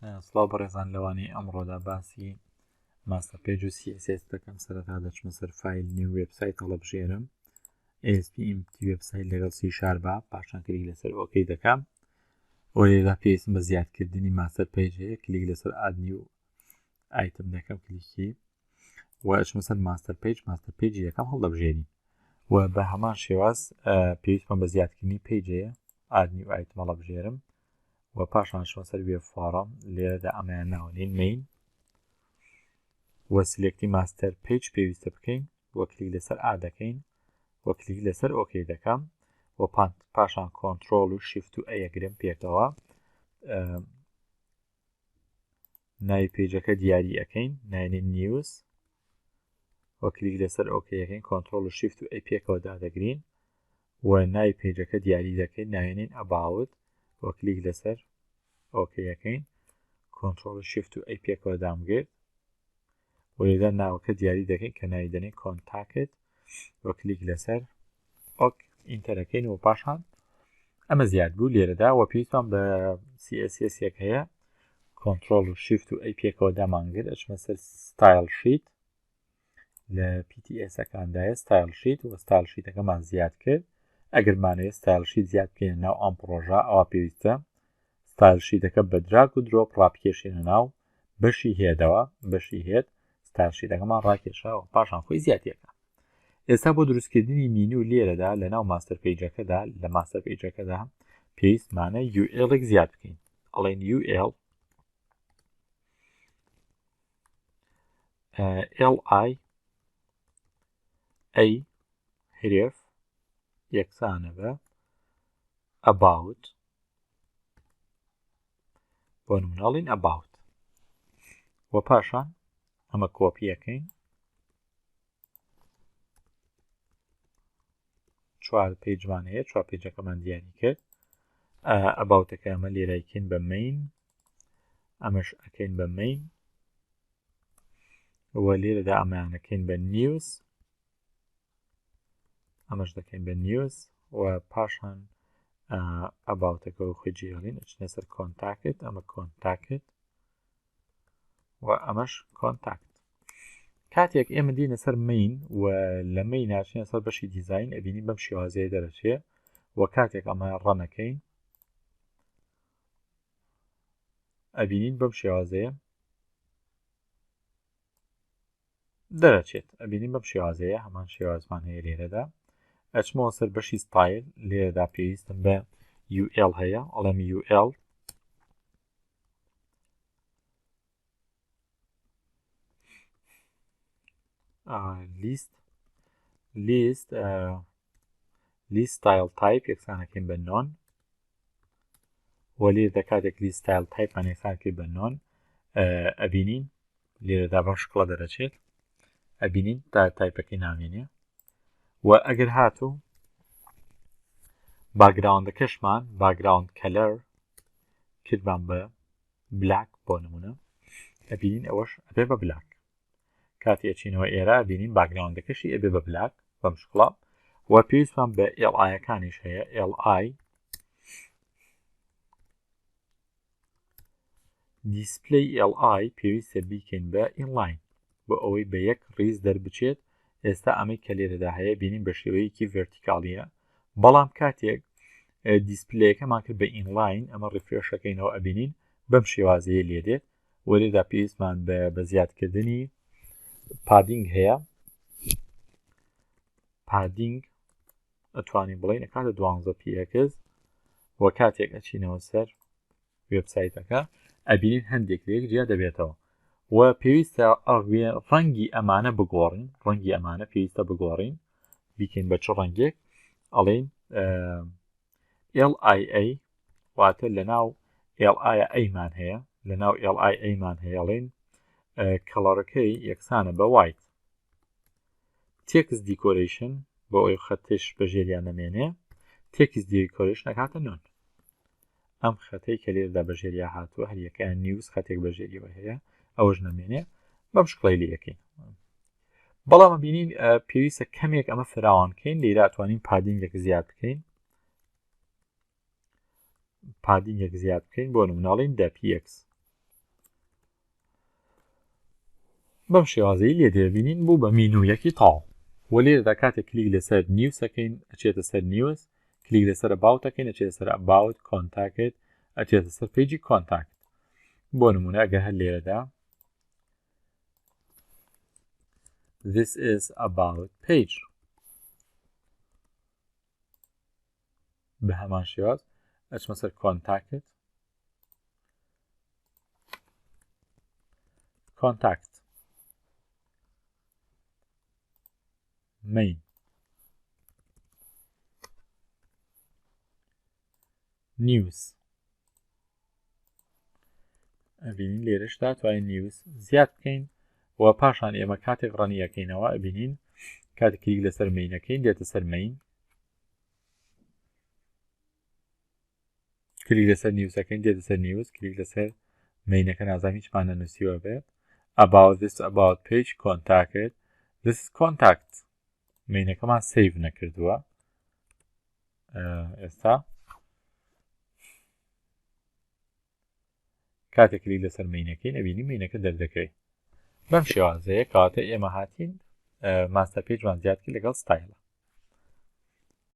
سڵاو بەڕێزان لەوانەی ئەمڕۆدا باسی ماستەر پێج و CSS دەکەم. سەرەتا دەچمە سەر فایل نیو وێبسایت هەڵەبژێرم ASP empty وێبسایت لەگەڵ C# پاشان کلیک لەسەر ئۆکەی دەکەم. وەرێدا پێویستم بە زیادکردنی ماستەر پێج هەیە، کلیک لەسەر ئاد نیو ئایتم دەکەم، کلیکی و ئەچمە سەر ماستەر پێجی یەکەم هەڵدەبژێرین و بە هەمان شێواز پێویستمە بە زیادکردنی پێج هەیە، ئاد نیو ئایتم هەڵەبژێرم و پاشان شۆ سەر وێب فۆرەم. لێرەدا ئەمەیان ناوەنین مین و سلێکتی ماستەر پێج پێویستە بکەین و کلیک لەسەر ئا دەکەین و کلیک لەسەر ئۆکەی دەکەم و پاشان کۆنترۆل و شیفت و ئەیەگرم پێکەوە ناوی پێجەکە دیاری ئەەکەین، ناوێنین نیوز و کلیک لەسەر ئۆکەیەکەین، کۆنترۆل و شیفت و ئەی پێکەوە دادەگرین و ناوی پێجەکە دیاری دەکەین، ناوێنین ئەباوت و کلیک لەسەر ئۆکەیەکەین، کۆنترۆل و شیفت و ئەی پێکەوە دامگرت و لێدا ناوەکە دیاری دەکەین کە ناوی دەنێ کۆنتاکت و کلیک لەسەر ئۆک ئینتەرەکەین و پاشان ئەمە زیاد بوو لێرەدا و پێویستمان بە CSS یەک هەیە، کۆنترۆل و شیفت و ئەی پێکەوە دامانگرت ئەچمە سەر ستایل شیت لە PTS-ئەکاندایە ستایل شیت و ستایل شیتەکەمان زیاد کرد. ئەگەر مانەوێت ستایل شیت زیاد بکەین ناو ئەم پرۆژە ئەوە پێویستە ستایل شیتەکە بە دراگ و درۆپ ڕابکێشێنە ناو بەشی هێدەوە، بەشی هێد ستایل شیتەکەمان ڕاکێشاوە پاشان خۆی زیاتیەکە. ئێستا بۆ دروستکردنی مینو لێرەدا لە ناو ماستەر پێیجەکەدا لە ماستەر پێیجەکەدا پێویستمانە UL زیاد بکەین، ئەڵێن UL LI A هرێف یەکسانە بە about بۆ نمونەڵین about و پاشان ئەمە کۆپیەکەین، چوار پێیجمان هەیە، چوار پێیجەکەمان دیاری کرد. ئەباوتەکە ئەمە لێرایکەین بە مین، ئەمەش ئەکەین بە مین و لێرەدا ئەمانەکەین بە نیوز، ئەمەش دەکەین بە نیوز و پاشان ئەباوتەکە و خۆی جێڵین ئەچنە سەر کۆنتاکت، ئەمە کۆنتاکت و ئەمەش کۆنتاکت. کاتێک ئێمە دینە سەر مین و لە مین ناچینە سەر بەشی دیزاین ئەبینی بەم شێوازەیە دەرەچێ و کاتێک ئەمە ڕەنەکەین ئەبینین بەم شێوازەیە دەرەچێت، ئەبینین بەم شێوازەیە هەمان شێوازمان هەیە لێرەدا. ئەچمەوە سەر بەشی ستایل لێرەدا پێویستم بە UL هەیە، ئەڵێم UL لیست ستایل تایپ یەکسانەکەین بە نۆن و لێرەدا کاتێک لیست ستایل تایپمان یەکسانەکەی بە نۆن ئەبینین لێرەدا بەم شکڵە دەرەچێت، ئەبینین تا تایپەکەی نامێنێ و ئەگەر هاتوو باگراوندەکەشمان باگراوند کەلەر کردمان بە بلاک بۆ نمونە ئەبینین ئەوەش ئەبێ بە بلاک. کاتی ئەچینەوە ئێرە بینین باگراوندەکەشی ئەبێ بە بلاک بەم شکڵە و پێویستمان بە LI ەکانیش هەیە، LI دیسپلی LI پێویستە بیکەین بە ئینلاین بۆ ئەوەی بە یەک ڕیز دەربچێت. ئێستا ئەمەی کە لێرەدا هەیە بینین بە شێوەیەکی ڤێرتیکاڵیە، بەڵام کاتێک دیسپلەیەکەمان کرد بە ئینلاین ئەمە ڕیفرێشەکەینەوە ئەبینین بەم شێوازەیە لێدێت و لێدا پێویستمان بە زیادکردنی پادینگ هەیە، پادینگ ئەتوانین بڵین ئەکاتە 12 px و کاتێک ئەچینەوە سەر وێبسایتەکە ئەبینین هەندێک لێک جیا دەبێتەوە و پێویستە ڕەنگی ئەمانە بگۆڕین، ڕەنگی ئەمانە پێویستە بگۆڕین بیکەین بە چ ڕەنگێک، ئەڵێن LIA واتە لەناو LIA مان هەیە، لەناو LIA مان هەیە ئەڵێن کەڵەرەکەی یەکسانە بە وایت. تێکس دیکۆریشن بۆ ئەوی خەتش بەژێریان نەمێنێ، تێکس دیکۆریشن ئەکاتە نۆن. ئەم خەتەی کە لێرەدا بەژێریا هاتووە هەریەکەیان نیوز خەتێک بەژێریەوە هەیە ئەوەش نەمێنێ بەم شکڵی لەکەین. بەڵام بینین پێویستە کەمێک ئەمە فراوانکەین، لێرە ئەتوانین پادینگێک زیاد بکەین، پادینگێک زیاد بکەین بۆ نمونەڵین 10 px بەم شێوازەی لێ دەبینین بوو بە مینوویەکی تاڵ وە لێرەدا کاتێک کلیک لەسەر نیوسەکەین ئەچێتە سەر نیوس کلیک لەسەر ئەباوتەکەین ئەچێتە سەر ئەباوت کۆنتاکت ئەچێتە سەر پیجی کۆنتاکت بۆ نمونە ئەگەر هەر لێرەدا This is about page بە هەمان شێواز ئەچمە سەر کۆنتاکت contact main news ئەبینین لێرەشدا توانین نیوز زیاد بکەین و پاشان ئێمە کاتێک ڕەنیەکەینەوە ئەبینین کاتێک کلیک لەسەر مینەکەین دێتە سەر مین کلیک لەسەر نیوسەکەین دێتە سەر نیوز کلیک لەسەر مینەکە نازانم هیچمان نەنووسیوە بێت about this about page contact this is contact مینەکەمان سیڤ نەکردووە ئێستا کاتێک کلیک لەسەر مینەکەین ئەبینی مینەکە دەردەکەوێت بەم شێوازەیە کاتە ئێمە هاتین ماستەر پێیجمان زیاد کرد لەگەڵ ستایلە